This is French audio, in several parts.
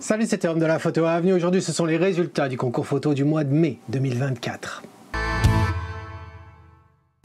Salut, c'était Homme de la Photo Avenue. Aujourd'hui, ce sont les résultats du concours photo du mois de mai 2024.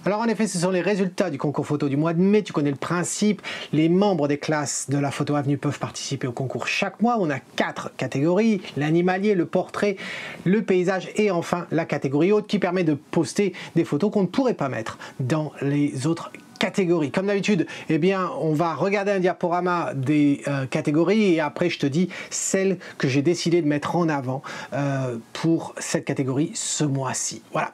Alors en effet, ce sont les résultats du concours photo du mois de mai. Tu connais le principe. Les membres des classes de la Photo Avenue peuvent participer au concours chaque mois. On a 4 catégories: l'animalier, le portrait, le paysage et enfin la catégorie haute qui permet de poster des photos qu'on ne pourrait pas mettre dans les autres catégories. Comme d'habitude, eh bien, on va regarder un diaporama des catégories et après je te dis celle que j'ai décidé de mettre en avant pour cette catégorie ce mois-ci. Voilà.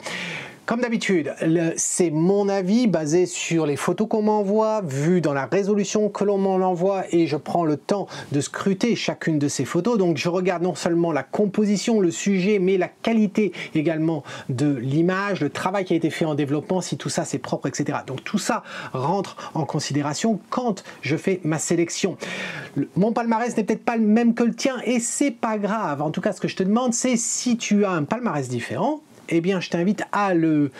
Comme d'habitude, c'est mon avis basé sur les photos qu'on m'envoie, vues dans la résolution que l'on m'en envoie et je prends le temps de scruter chacune de ces photos. Donc je regarde non seulement la composition, le sujet, mais la qualité également de l'image, le travail qui a été fait en développement, si tout ça c'est propre, etc. Donc tout ça rentre en considération quand je fais ma sélection. Mon palmarès n'est peut-être pas le même que le tien et c'est pas grave. En tout cas, ce que je te demande, c'est si tu as un palmarès différent, eh bien, je t'invite à le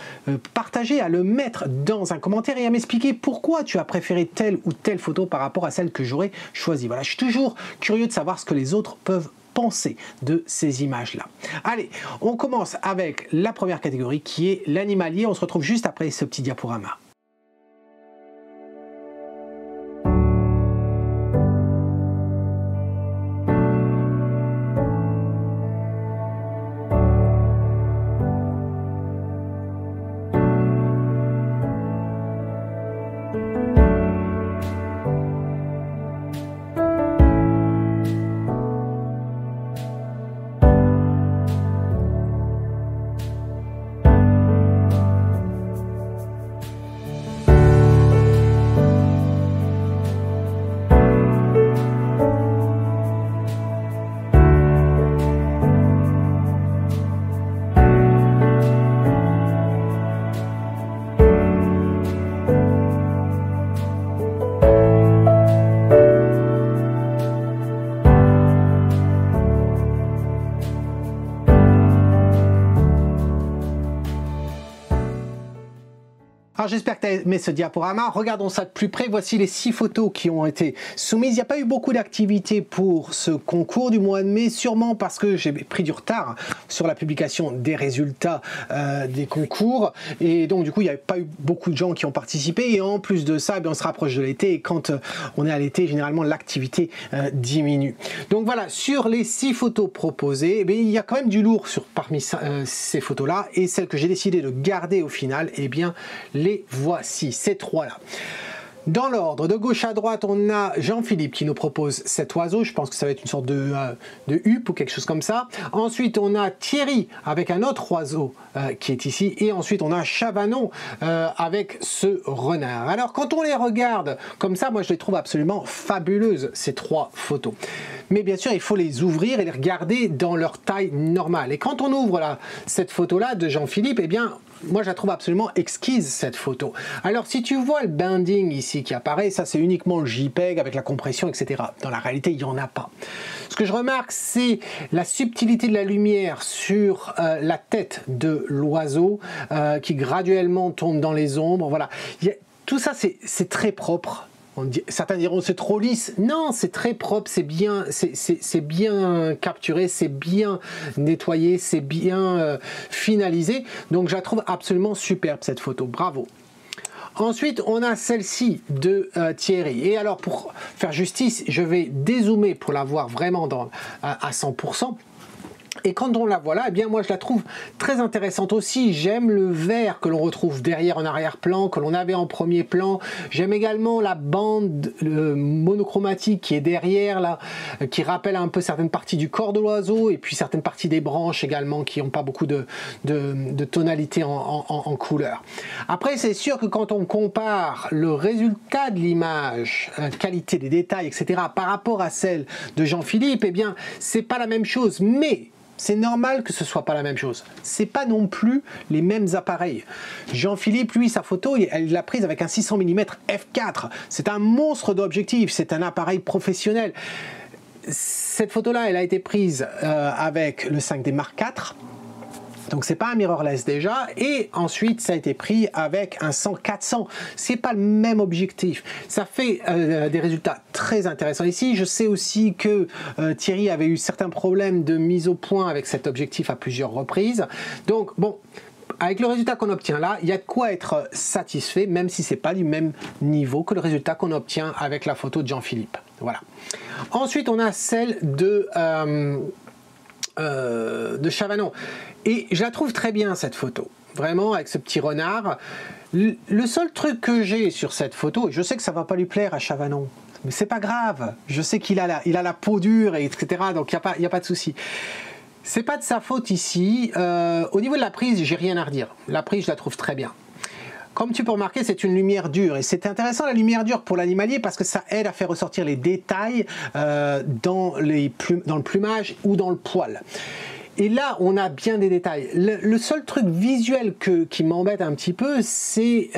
partager, à le mettre dans un commentaire et à m'expliquer pourquoi tu as préféré telle ou telle photo par rapport à celle que j'aurais choisie. Voilà, je suis toujours curieux de savoir ce que les autres peuvent penser de ces images-là. Allez, on commence avec la première catégorie qui est l'animalier. On se retrouve juste après ce petit diaporama. Alors j'espère que tu as aimé ce diaporama. Regardons ça de plus près. Voici les 6 photos qui ont été soumises. Il n'y a pas eu beaucoup d'activité pour ce concours du mois de mai, sûrement parce que j'ai pris du retard sur la publication des résultats des concours. Et donc du coup, il n'y a pas eu beaucoup de gens qui ont participé. Et en plus de ça, on se rapproche de l'été. Et quand on est à l'été, généralement, l'activité diminue. Donc voilà, sur les 6 photos proposées, il y a quand même du lourd parmi ces photos-là. Et celles que j'ai décidé de garder au final, eh bien, les voici, ces 3-là. Dans l'ordre, de gauche à droite, on a Jean-Philippe qui nous propose cet oiseau. Je pense que ça va être une sorte de huppe ou quelque chose comme ça. Ensuite, on a Thierry avec un autre oiseau qui est ici. Et ensuite, on a Chavanon avec ce renard. Alors, quand on les regarde comme ça, moi, je les trouve absolument fabuleuses, ces 3 photos. Mais bien sûr, il faut les ouvrir et les regarder dans leur taille normale. Et quand on ouvre là, cette photo-là de Jean-Philippe, eh bien, moi, je la trouve absolument exquise, cette photo. Alors, si tu vois le binding ici qui apparaît, ça, c'est uniquement le JPEG avec la compression, etc. Dans la réalité, il n'y en a pas. Ce que je remarque, c'est la subtilité de la lumière sur la tête de l'oiseau qui graduellement tombe dans les ombres. Voilà. Tout ça, c'est très propre. Certains diront c'est trop lisse. Non, c'est très propre, c'est bien capturé, c'est bien nettoyé, c'est bien finalisé. Donc je la trouve absolument superbe cette photo. Bravo. Ensuite, on a celle-ci de Thierry. Et alors, pour faire justice, je vais dézoomer pour la voir vraiment à 100%. Et quand on la voit là, eh bien moi je la trouve très intéressante aussi. J'aime le vert que l'on retrouve derrière en arrière-plan, que l'on avait en premier plan. J'aime également la bande monochromatique qui est derrière là, qui rappelle un peu certaines parties du corps de l'oiseau et puis certaines parties des branches également qui n'ont pas beaucoup de tonalité en couleur. Après, c'est sûr que quand on compare le résultat de l'image, qualité des détails, etc., par rapport à celle de Jean-Philippe, eh bien c'est pas la même chose, mais c'est normal que ce soit pas la même chose. C'est pas non plus les mêmes appareils. Jean-Philippe, lui, sa photo, elle l'a prise avec un 600 mm f4. C'est un monstre d'objectif. C'est un appareil professionnel. Cette photo-là, elle a été prise avec le 5D Mark IV. Donc c'est pas un mirrorless déjà, et ensuite ça a été pris avec un 100-400. C'est pas le même objectif. Ça fait des résultats très intéressants ici. Je sais aussi que Thierry avait eu certains problèmes de mise au point avec cet objectif à plusieurs reprises. Donc bon, avec le résultat qu'on obtient là, il y a de quoi être satisfait, même si c'est pas du même niveau que le résultat qu'on obtient avec la photo de Jean-Philippe. Voilà. Ensuite, on a celle de Chavanon. Et je la trouve très bien, cette photo. Vraiment, avec ce petit renard. Le seul truc que j'ai sur cette photo, et je sais que ça va pas lui plaire à Chavanon, mais c'est pas grave. Je sais qu'il a la peau dure, etc. Donc, il n'y a pas de souci. C'est pas de sa faute ici. Au niveau de la prise, j'ai rien à redire. La prise, je la trouve très bien. Comme tu peux remarquer, c'est une lumière dure. Et c'est intéressant, la lumière dure pour l'animalier, parce que ça aide à faire ressortir les détails dans le plumage ou dans le poil. Et là, on a bien des détails. Le seul truc visuel qui m'embête un petit peu, c'est...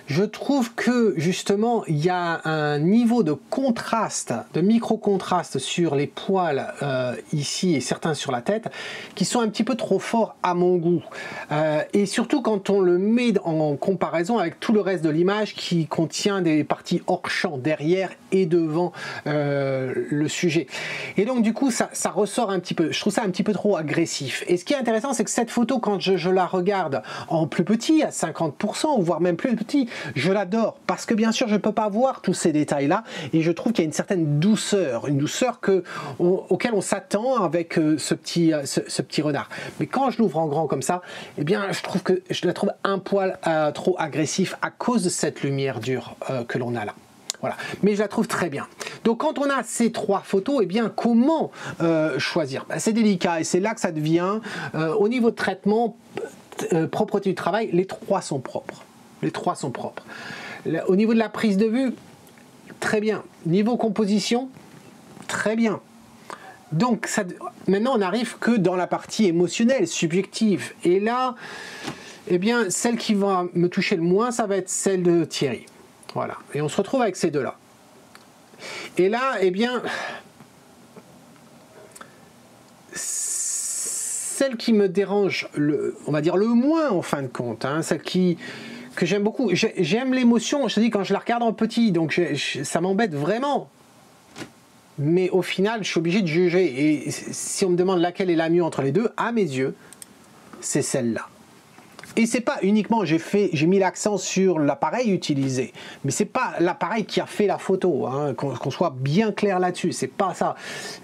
je trouve que justement il y a un niveau de contraste, de micro-contraste sur les poils ici et certains sur la tête qui sont un petit peu trop forts à mon goût. Et surtout quand on le met en comparaison avec tout le reste de l'image qui contient des parties hors champ derrière et devant le sujet. Et donc du coup ça ressort un petit peu, je trouve ça un petit peu trop agressif. Et ce qui est intéressant, c'est que cette photo, quand je la regarde en plus petit, à 50% ou voire même plus petit, je l'adore parce que bien sûr je ne peux pas voir tous ces détails là et je trouve qu'il y a une certaine douceur, auquel on s'attend avec ce petit renard. Mais quand je l'ouvre en grand comme ça, eh bien je la trouve un poil trop agressif à cause de cette lumière dure que l'on a là. Voilà. Mais je la trouve très bien. Donc quand on a ces trois photos, eh bien comment choisir? C'est délicat et c'est là que ça devient, au niveau de traitement, propreté du travail, les trois sont propres. Les trois sont propres. Au niveau de la prise de vue, très bien. Niveau composition, très bien. Donc maintenant on n'arrive que dans la partie émotionnelle, subjective. Et là, eh bien, celle qui va me toucher le moins, ça va être celle de Thierry. Voilà. Et on se retrouve avec ces deux-là. Et là, eh bien, celle qui me dérange, on va dire le moins en fin de compte, hein, celle que j'aime beaucoup. J'aime l'émotion, je te dis, quand je la regarde en petit, donc ça m'embête vraiment. Mais au final, je suis obligé de juger. Et si on me demande laquelle est la mieux entre les deux, à mes yeux, c'est celle-là. Et c'est pas uniquement, j'ai mis l'accent sur l'appareil utilisé, mais c'est pas l'appareil qui a fait la photo, hein, qu'on soit bien clair là-dessus, c'est pas ça.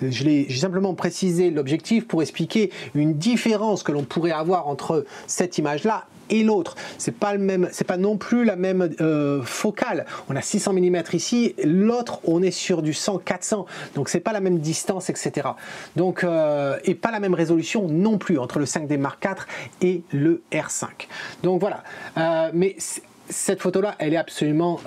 J'ai simplement précisé l'objectif pour expliquer une différence que l'on pourrait avoir entre cette image-là et l'autre. C'est pas non plus la même focale. On a 600 mm ici, l'autre on est sur du 100-400, donc c'est pas la même distance, etc. Donc et pas la même résolution non plus entre le 5D Mark IV et le R5. Donc voilà. Mais cette photo-là, elle est absolument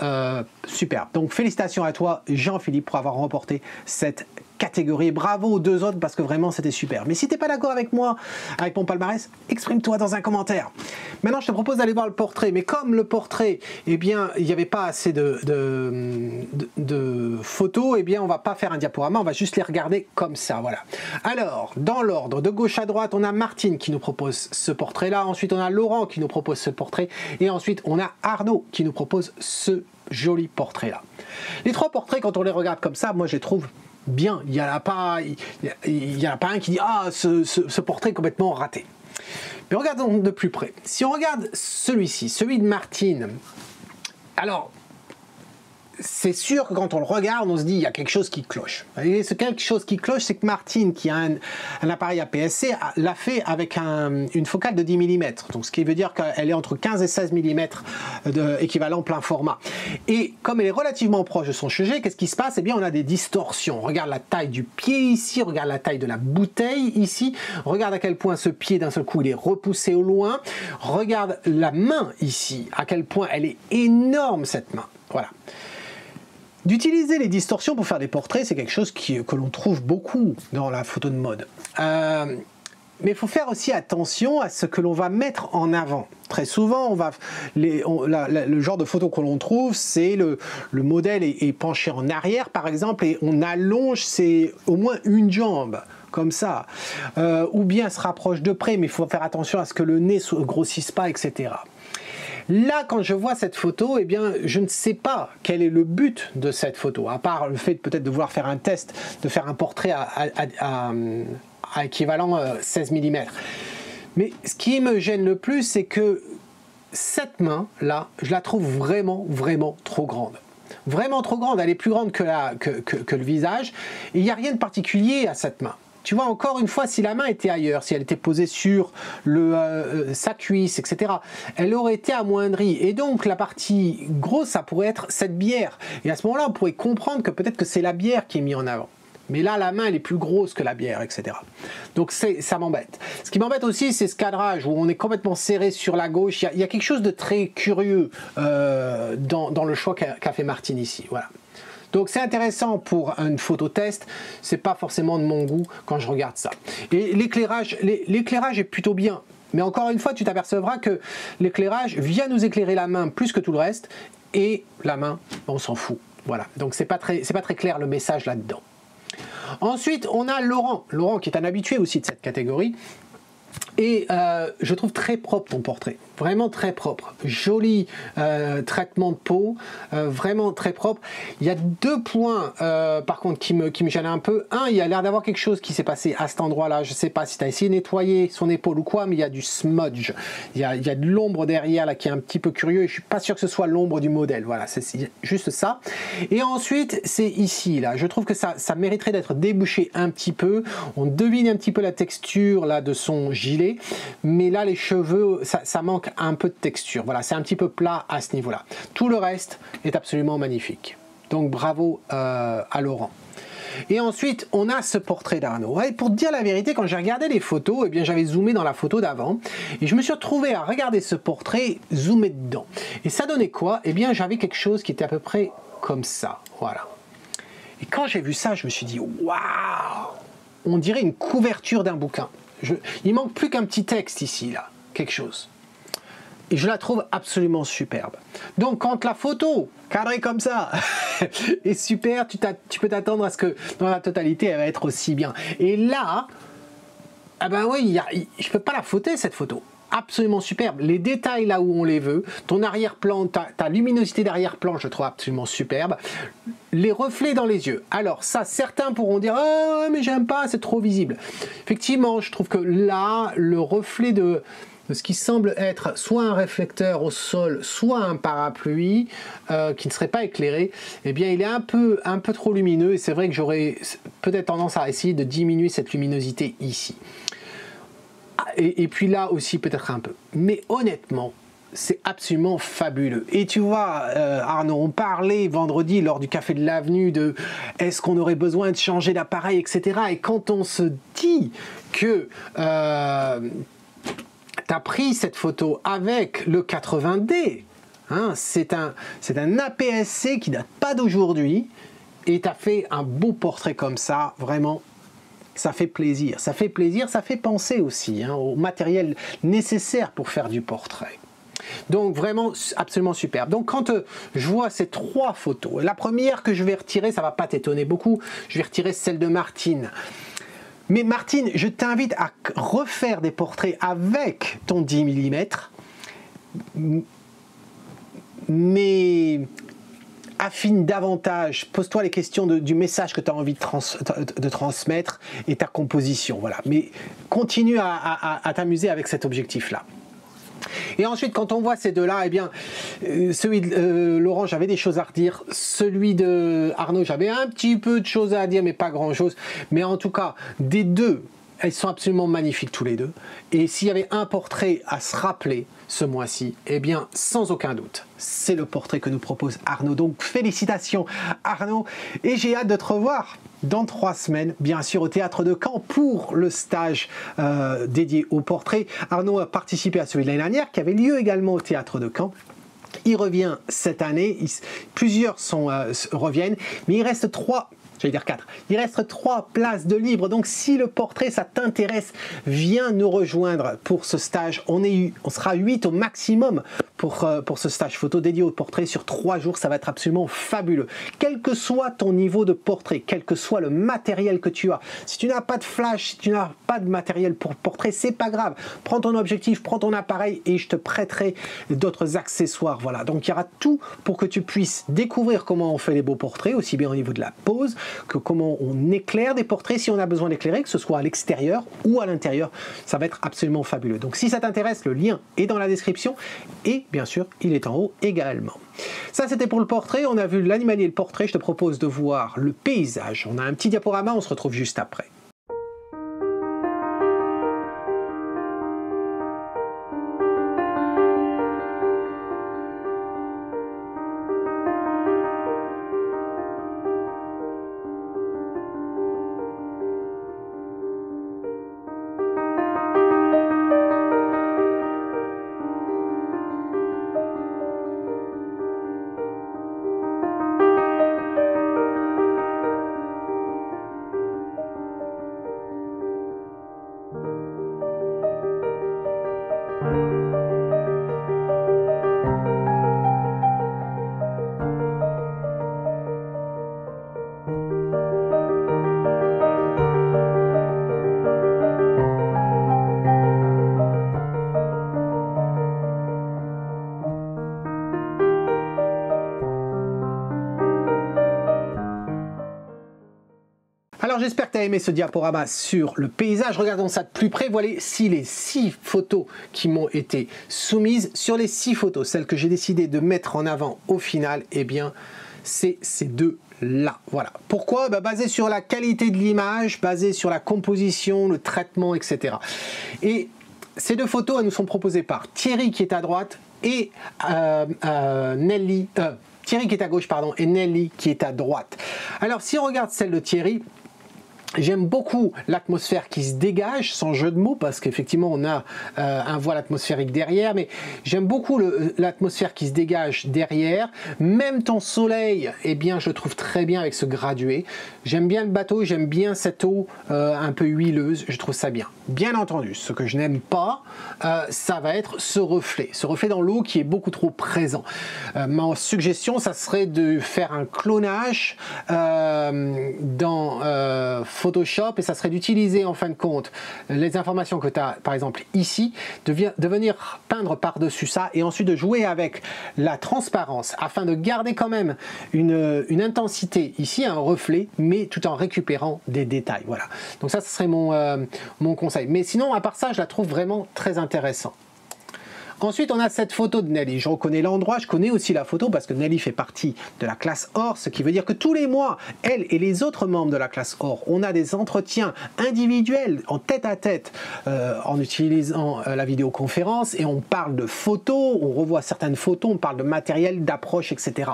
superbe. Donc félicitations à toi, Jean-Philippe, pour avoir remporté cette catégorie. Bravo aux deux autres parce que vraiment c'était super. Mais si tu n'es pas d'accord avec moi, avec mon palmarès, exprime-toi dans un commentaire. Maintenant, je te propose d'aller voir le portrait. Mais comme le portrait, eh bien, il n'y avait pas assez de photos, eh bien, on va pas faire un diaporama, on va juste les regarder comme ça. Voilà. Alors, dans l'ordre, de gauche à droite, on a Martine qui nous propose ce portrait-là. Ensuite, on a Laurent qui nous propose ce portrait. Et ensuite, on a Arnaud qui nous propose ce joli portrait-là. Les trois portraits, quand on les regarde comme ça, moi, je les trouve bien. Il n'y en a pas un qui dit « Ah, ce portrait est complètement raté ». Mais regardons de plus près. Si on regarde celui-ci, celui de Martine, alors, c'est sûr que quand on le regarde, on se dit il y a quelque chose qui cloche. Et ce quelque chose qui cloche, c'est que Martine, qui a un appareil APS-C, l'a fait avec une focale de 10 mm. Donc, ce qui veut dire qu'elle est entre 15 et 16 mm d'équivalent plein format. Et comme elle est relativement proche de son sujet, qu'est-ce qui se passe? Eh bien, on a des distorsions. Regarde la taille du pied ici, regarde la taille de la bouteille ici, regarde à quel point ce pied, d'un seul coup, il est repoussé au loin. Regarde la main ici, à quel point elle est énorme, cette main. Voilà. D'utiliser les distorsions pour faire des portraits, c'est quelque chose que l'on trouve beaucoup dans la photo de mode. Mais il faut faire aussi attention à ce que l'on va mettre en avant. Très souvent, le genre de photo que l'on trouve, c'est le modèle est penché en arrière, par exemple, et on allonge au moins une jambe. comme ça. Ou bien se rapproche de près, mais il faut faire attention à ce que le nez ne grossisse pas, etc. Là, quand je vois cette photo, eh bien, je ne sais pas quel est le but de cette photo, à part le fait peut-être de vouloir faire un test, de faire un portrait à équivalent 16 mm. Mais ce qui me gêne le plus, c'est que cette main-là, je la trouve vraiment, vraiment trop grande. Vraiment trop grande, elle est plus grande que le visage, et il n'y a rien de particulier à cette main. Tu vois, encore une fois, si la main était ailleurs, si elle était posée sur sa cuisse, etc., elle aurait été amoindrie. Et donc, la partie grosse, ça pourrait être cette bière. Et à ce moment-là, on pourrait comprendre que peut-être que c'est la bière qui est mise en avant. Mais là, la main, elle est plus grosse que la bière, etc. Donc, ça m'embête. Ce qui m'embête aussi, c'est ce cadrage où on est complètement serré sur la gauche. Il y a quelque chose de très curieux dans le choix qu'a fait Martin ici. Voilà. Donc c'est intéressant pour une photo test, c'est pas forcément de mon goût quand je regarde ça. Et l'éclairage est plutôt bien, mais encore une fois tu t'apercevras que l'éclairage vient nous éclairer la main plus que tout le reste, et la main on s'en fout. Voilà, donc c'est pas très clair le message là-dedans. Ensuite on a Laurent qui est un habitué aussi de cette catégorie. Et je trouve très propre ton portrait, vraiment très propre, joli traitement de peau, vraiment très propre. Il y a deux points par contre qui me gênent un peu. Un, il y a l'air d'avoir quelque chose qui s'est passé à cet endroit-là, je ne sais pas si tu as essayé de nettoyer son épaule ou quoi, mais il y a du smudge, il y a de l'ombre derrière là qui est un petit peu curieux et je ne suis pas sûr que ce soit l'ombre du modèle, voilà, c'est juste ça. Et ensuite, c'est ici, là, je trouve que ça mériterait d'être débouché un petit peu, on devine un petit peu la texture là de son gilet, mais là les cheveux ça manque un peu de texture, voilà, c'est un petit peu plat à ce niveau là. Tout le reste est absolument magnifique, donc bravo à Laurent. Et ensuite on a ce portrait d'Arnaud. Et pour te dire la vérité, quand j'ai regardé les photos, eh bien j'avais zoomé dans la photo d'avant et je me suis retrouvé à regarder ce portrait zoomé dedans, et ça donnait quoi? Eh bien j'avais quelque chose qui était à peu près comme ça, voilà. Et quand j'ai vu ça, je me suis dit waouh, on dirait une couverture d'un bouquin. Il manque plus qu'un petit texte ici, là, quelque chose. Et je la trouve absolument superbe. Donc quand la photo, cadrée comme ça, est super, tu peux t'attendre à ce que dans la totalité, elle va être aussi bien. Et là, ah ben oui, je ne peux pas la photer, cette photo. Absolument superbe. Les détails là où on les veut, ton arrière-plan, ta luminosité d'arrière-plan, je trouve absolument superbe. Les reflets dans les yeux. Alors ça, certains pourront dire « Oh, mais j'aime pas, c'est trop visible ». Effectivement, je trouve que là, le reflet de ce qui semble être soit un réflecteur au sol, soit un parapluie qui ne serait pas éclairé, eh bien il est un peu trop lumineux, et c'est vrai que j'aurais peut-être tendance à essayer de diminuer cette luminosité ici. Et puis là aussi peut-être un peu. Mais honnêtement, c'est absolument fabuleux. Et tu vois, Arnaud, on parlait vendredi lors du Café de l'Avenue de est-ce qu'on aurait besoin de changer d'appareil, etc. Et quand on se dit que tu as pris cette photo avec le 80D, hein, c'est un APS-C qui date pas d'aujourd'hui, et tu as fait un beau portrait comme ça, vraiment. Ça fait plaisir, ça fait penser aussi hein, au matériel nécessaire pour faire du portrait. Donc vraiment absolument superbe. Donc quand je vois ces trois photos, la première que je vais retirer, ça va pas t'étonner beaucoup, je vais retirer celle de Martine. Mais Martine, je t'invite à refaire des portraits avec ton 10 mm, mais affine davantage, pose-toi les questions du message que tu as envie de transmettre et ta composition, voilà. Mais continue à t'amuser avec cet objectif-là. Et ensuite, quand on voit ces deux-là, eh bien, celui de Laurent, j'avais des choses à redire. Celui de Arnaud, j'avais un petit peu de choses à dire, mais pas grand-chose. Mais en tout cas, des deux, elles sont absolument magnifiques tous les deux. Et s'il y avait un portrait à se rappeler ce mois-ci, eh bien, sans aucun doute, c'est le portrait que nous propose Arnaud. Donc, félicitations Arnaud. Et j'ai hâte de te revoir dans 3 semaines, bien sûr, au Théâtre de Caen pour le stage dédié au portrait. Arnaud a participé à celui de l'année dernière, qui avait lieu également au Théâtre de Caen. Il revient cette année, plusieurs reviennent, mais il reste 3 j'allais dire 4. Il reste 3 places de libre. Donc si le portrait, ça t'intéresse, viens nous rejoindre pour ce stage. On sera 8 au maximum pour ce stage photo dédié au portrait sur 3 jours. Ça va être absolument fabuleux. Quel que soit ton niveau de portrait, quel que soit le matériel que tu as, si tu n'as pas de flash, si tu n'as pas de matériel pour portrait, c'est pas grave. Prends ton objectif, prends ton appareil et je te prêterai d'autres accessoires. Voilà, donc il y aura tout pour que tu puisses découvrir comment on fait les beaux portraits, aussi bien au niveau de la pose que comment on éclaire des portraits si on a besoin d'éclairer, que ce soit à l'extérieur ou à l'intérieur. Ça va être absolument fabuleux. Donc si ça t'intéresse, le lien est dans la description et bien sûr, il est en haut également. Ça, c'était pour le portrait. On a vu l'animalier et le portrait. Je te propose de voir le paysage. On a un petit diaporama, on se retrouve juste après. Alors j'espère que tu as aimé ce diaporama sur le paysage. Regardons ça de plus près. Voilà si les 6 photos qui m'ont été soumises. Sur les 6 photos, celles que j'ai décidé de mettre en avant au final, eh bien c'est ces deux là. Voilà. Pourquoi? Basé sur la qualité de l'image, basé sur la composition, le traitement, etc. Et ces 2 photos, elles nous sont proposées par Thierry qui est à droite et Nelly. Thierry qui est à gauche, pardon, et Nelly qui est à droite. Alors si on regarde celle de Thierry, j'aime beaucoup l'atmosphère qui se dégage, sans jeu de mots, parce qu'effectivement on a un voile atmosphérique derrière, mais j'aime beaucoup l'atmosphère qui se dégage derrière. Même ton soleil, eh bien, je le trouve très bien avec ce gradué. J'aime bien le bateau, j'aime bien cette eau un peu huileuse, je trouve ça bien. Bien entendu, ce que je n'aime pas, ça va être ce reflet dans l'eau qui est beaucoup trop présent. Ma suggestion, ça serait de faire un clonage dans Photoshop, et ça serait d'utiliser en fin de compte les informations que tu as par exemple ici, de venir peindre par-dessus ça et ensuite de jouer avec la transparence afin de garder quand même une intensité ici, un reflet, mais tout en récupérant des détails. Voilà, donc ça ce serait mon conseil. Mais sinon, à part ça, je la trouve vraiment très intéressante. Ensuite, on a cette photo de Nelly. Je reconnais l'endroit, je connais aussi la photo parce que Nelly fait partie de la classe or, ce qui veut dire que tous les mois, elle et les autres membres de la classe or, on a des entretiens individuels en tête-à-tête en utilisant la vidéoconférence et on parle de photos, on revoit certaines photos, on parle de matériel, d'approche, etc.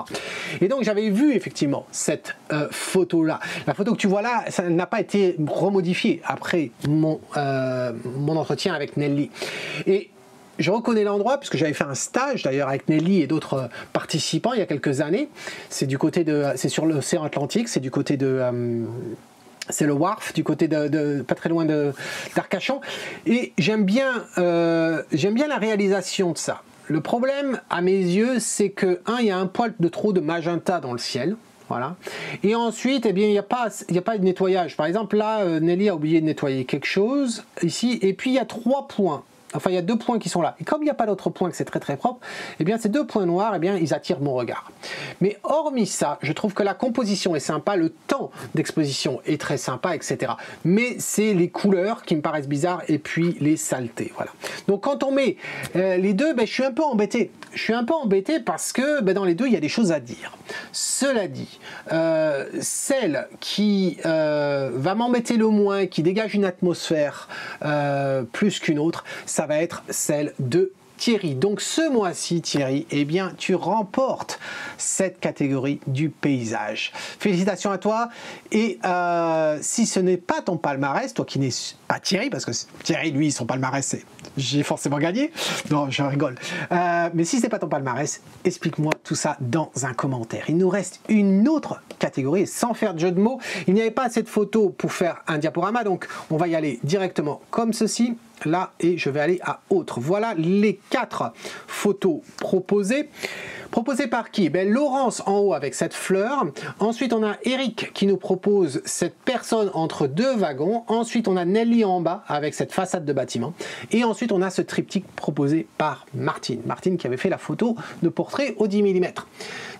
Et donc, j'avais vu effectivement cette photo-là. La photo que tu vois là, ça n'a pas été remodifiée après mon entretien avec Nelly. Et je reconnais l'endroit puisque j'avais fait un stage d'ailleurs avec Nelly et d'autres participants il y a quelques années. C'est sur l'océan Atlantique, c'est du côté de c'est le Wharf, du côté pas très loin d'Arcachon. Et j'aime bien la réalisation de ça. Le problème à mes yeux, c'est que il y a un poil de trop de magenta dans le ciel. Voilà. Et ensuite, eh bien, il n'y a pas de nettoyage. Par exemple, là, Nelly a oublié de nettoyer quelque chose ici. Et puis, il y a 3 points. Enfin, il y a 2 points qui sont là. Et comme il n'y a pas d'autres points, que c'est très très propre, eh bien ces 2 points noirs, eh bien, ils attirent mon regard. Mais hormis ça, je trouve que la composition est sympa, le temps d'exposition est très sympa, etc. Mais c'est les couleurs qui me paraissent bizarres et puis les saletés. Voilà. Donc quand on met les deux, je suis un peu embêté. Je suis un peu embêté parce que dans les deux, il y a des choses à dire. Cela dit, celle qui va m'embêter le moins, qui dégage une atmosphère plus qu'une autre, ça va être celle de Thierry. Donc ce mois-ci, Thierry, eh bien, tu remportes cette catégorie du paysage. Félicitations à toi. Et si ce n'est pas ton palmarès, toi qui n'es pas Thierry, parce que Thierry, lui, son palmarès, c'est j'ai forcément gagné. Non, je rigole. Mais si ce n'est pas ton palmarès, explique-moi tout ça dans un commentaire. Il nous reste une autre catégorie, et sans faire de jeu de mots, il n'y avait pas assez de photos pour faire un diaporama, donc on va y aller directement comme ceci. Là, et je vais aller à autre. Voilà les 4 photos proposées. Proposées par qui? Ben, Laurence en haut avec cette fleur. Ensuite, on a Eric qui nous propose cette personne entre 2 wagons. Ensuite, on a Nelly en bas avec cette façade de bâtiment. Et ensuite, on a ce triptyque proposé par Martine. Martine qui avait fait la photo de portrait au 10 mm.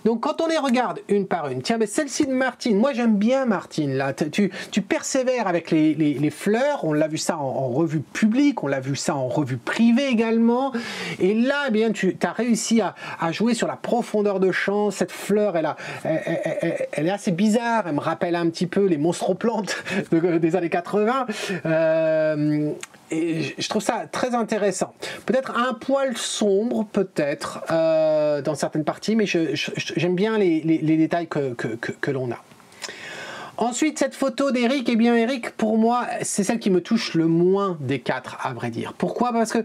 Donc, quand on les regarde une par une, tiens, mais celle-ci de Martine, moi j'aime bien Martine. Là, tu persévères avec les fleurs. On l'a vu ça en revue publique, on l'a vu ça en revue privée également. Et là, eh bien, tu as réussi à jouer sur la profondeur de champ. Cette fleur, elle est assez bizarre. Elle me rappelle un petit peu les monstroplantes des années 80. Et je trouve ça très intéressant. Peut-être un poil sombre, peut-être, dans certaines parties, mais j'aime bien les détails que l'on a. Ensuite, cette photo d'Eric, eh bien Eric, pour moi, c'est celle qui me touche le moins des 4, à vrai dire. Pourquoi? Parce que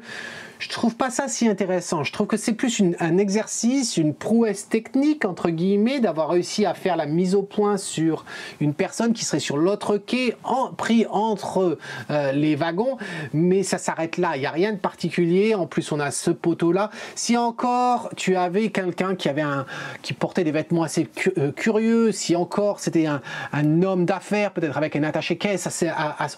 je trouve pas ça si intéressant. Je trouve que c'est plus un exercice, une prouesse technique, entre guillemets, d'avoir réussi à faire la mise au point sur une personne qui serait sur l'autre quai, pris entre les wagons, mais ça s'arrête là. Il n'y a rien de particulier. En plus, on a ce poteau-là. Si encore tu avais quelqu'un qui portait des vêtements assez curieux, si encore c'était un homme d'affaires, peut-être avec un attaché-caisse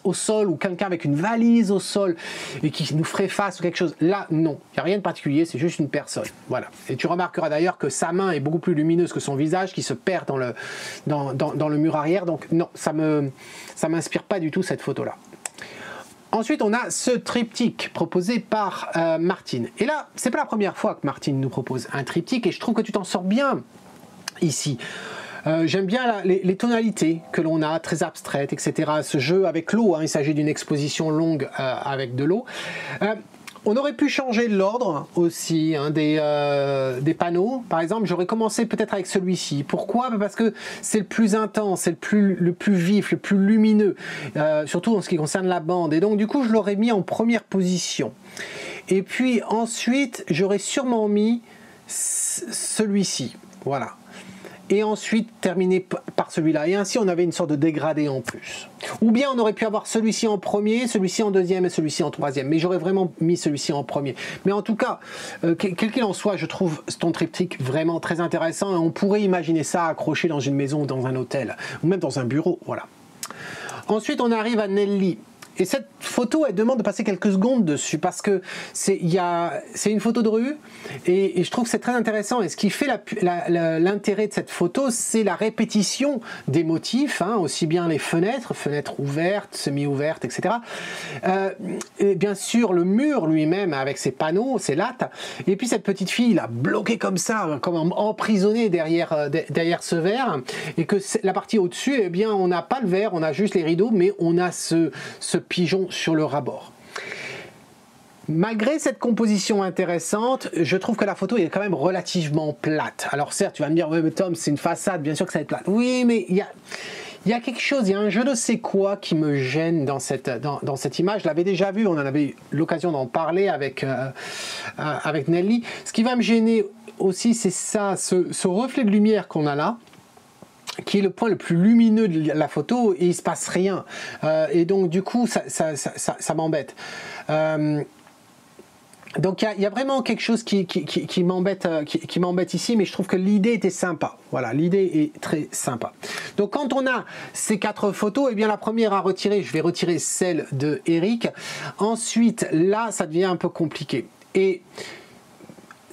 au sol, ou quelqu'un avec une valise au sol et qui nous ferait face ou quelque chose. Là, non, il n'y a rien de particulier, c'est juste une personne. Voilà. Et tu remarqueras d'ailleurs que sa main est beaucoup plus lumineuse que son visage, qui se perd dans le mur arrière. Donc non, ça m'inspire pas du tout cette photo-là. Ensuite, on a ce triptyque proposé par Martine. Et là, c'est pas la première fois que Martine nous propose un triptyque, et je trouve que tu t'en sors bien ici. J'aime bien les tonalités que l'on a, très abstraites, etc. Ce jeu avec l'eau, hein, il s'agit d'une exposition longue avec de l'eau. On aurait pu changer l'ordre aussi, hein, des panneaux. Par exemple, j'aurais commencé peut-être avec celui-ci. Pourquoi? Parce que c'est le plus intense, c'est le plus vif, le plus lumineux, surtout en ce qui concerne la bande. Et donc, du coup, je l'aurais mis en première position. Et puis ensuite, j'aurais sûrement mis celui-ci. Voilà. Et ensuite terminer par celui-là. Et ainsi, on avait une sorte de dégradé en plus. Ou bien on aurait pu avoir celui-ci en premier, celui-ci en deuxième et celui-ci en troisième. Mais j'aurais vraiment mis celui-ci en premier. Mais en tout cas, quel qu'il en soit, je trouve ton triptyque vraiment très intéressant. Et on pourrait imaginer ça accroché dans une maison ou dans un hôtel. Ou même dans un bureau. Voilà. Ensuite, on arrive à Nelly. Et cette photo, elle demande de passer quelques secondes dessus parce que c'est une photo de rue et je trouve que c'est très intéressant. Et ce qui fait l'intérêt de cette photo, c'est la répétition des motifs, hein, aussi bien les fenêtres ouvertes, semi-ouvertes, etc. Et bien sûr, le mur lui-même avec ses panneaux, ses lattes. Et puis cette petite fille, là, bloquée comme ça, comme emprisonnée derrière ce verre. Et que la partie au-dessus, eh bien, on n'a pas le verre, on a juste les rideaux, mais on a ce pigeon sur le ras-bord. Malgré cette composition intéressante, je trouve que la photo est quand même relativement plate. Alors certes, tu vas me dire, ouais, mais Tom, c'est une façade, bien sûr que ça va être plate. Oui, mais il y a quelque chose, il y a un je ne sais quoi qui me gêne dans cette image. Je l'avais déjà vu, on en avait eu l'occasion d'en parler avec Nelly. Ce qui va me gêner aussi, c'est ça, ce reflet de lumière qu'on a là, qui est le point le plus lumineux de la photo, et il se passe rien. Et donc du coup, ça m'embête. Donc il y a vraiment quelque chose qui m'embête ici, mais je trouve que l'idée était sympa. Voilà, l'idée est très sympa. Donc quand on a ces 4 photos, eh bien la première à retirer, je vais retirer celle de Eric. Ensuite, là, ça devient un peu compliqué. Et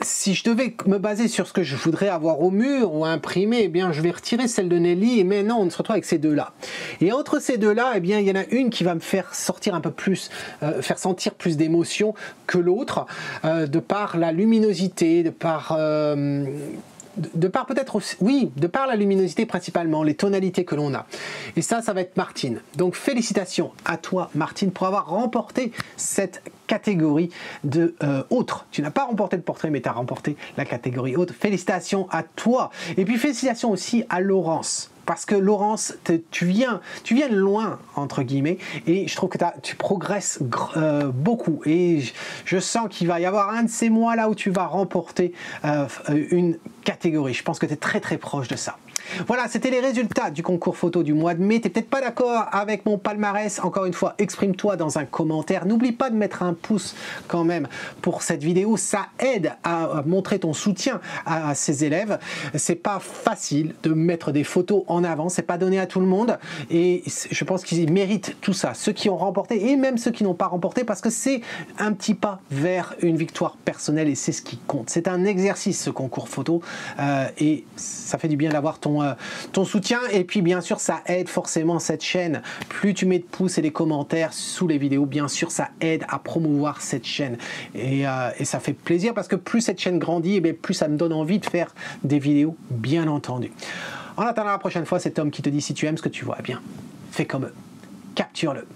si je devais me baser sur ce que je voudrais avoir au mur ou imprimer, eh bien, je vais retirer celle de Nelly, et maintenant on se retrouve avec ces deux-là. Et entre ces deux-là, eh bien, il y en a une qui va me faire sortir un peu plus, faire sentir plus d'émotion que l'autre, de par la luminosité, de par de par peut-être aussi, oui, de par la luminosité principalement, les tonalités que l'on a. Et ça va être Martine. Donc félicitations à toi Martine pour avoir remporté cette catégorie de autre. Tu n'as pas remporté le portrait mais tu as remporté la catégorie autre. Félicitations à toi. Et puis félicitations aussi à Laurence. Parce que Laurence, tu viens de loin, entre guillemets, et je trouve que tu progresses beaucoup. Et je sens qu'il va y avoir un de ces mois là où tu vas remporter une catégorie. Je pense que tu es très très proche de ça. Voilà, c'était les résultats du concours photo du mois de mai. Tu n'es peut-être pas d'accord avec mon palmarès. Encore une fois, exprime-toi dans un commentaire. N'oublie pas de mettre un pouce quand même pour cette vidéo. Ça aide à montrer ton soutien à ces élèves. C'est pas facile de mettre des photos en avant. C'est pas donné à tout le monde. Et je pense qu'ils méritent tout ça. Ceux qui ont remporté et même ceux qui n'ont pas remporté, parce que c'est un petit pas vers une victoire personnelle et c'est ce qui compte. C'est un exercice ce concours photo et ça fait du bien d'avoir ton soutien. Et puis bien sûr ça aide forcément cette chaîne. Plus tu mets de pouces et des commentaires sous les vidéos, bien sûr ça aide à promouvoir cette chaîne et ça fait plaisir parce que plus cette chaîne grandit, et bien plus ça me donne envie de faire des vidéos, bien entendu. En attendant la prochaine fois, c'est Tom qui te dit: si tu aimes ce que tu vois, eh bien fais comme eux, capture-le.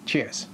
Cheers.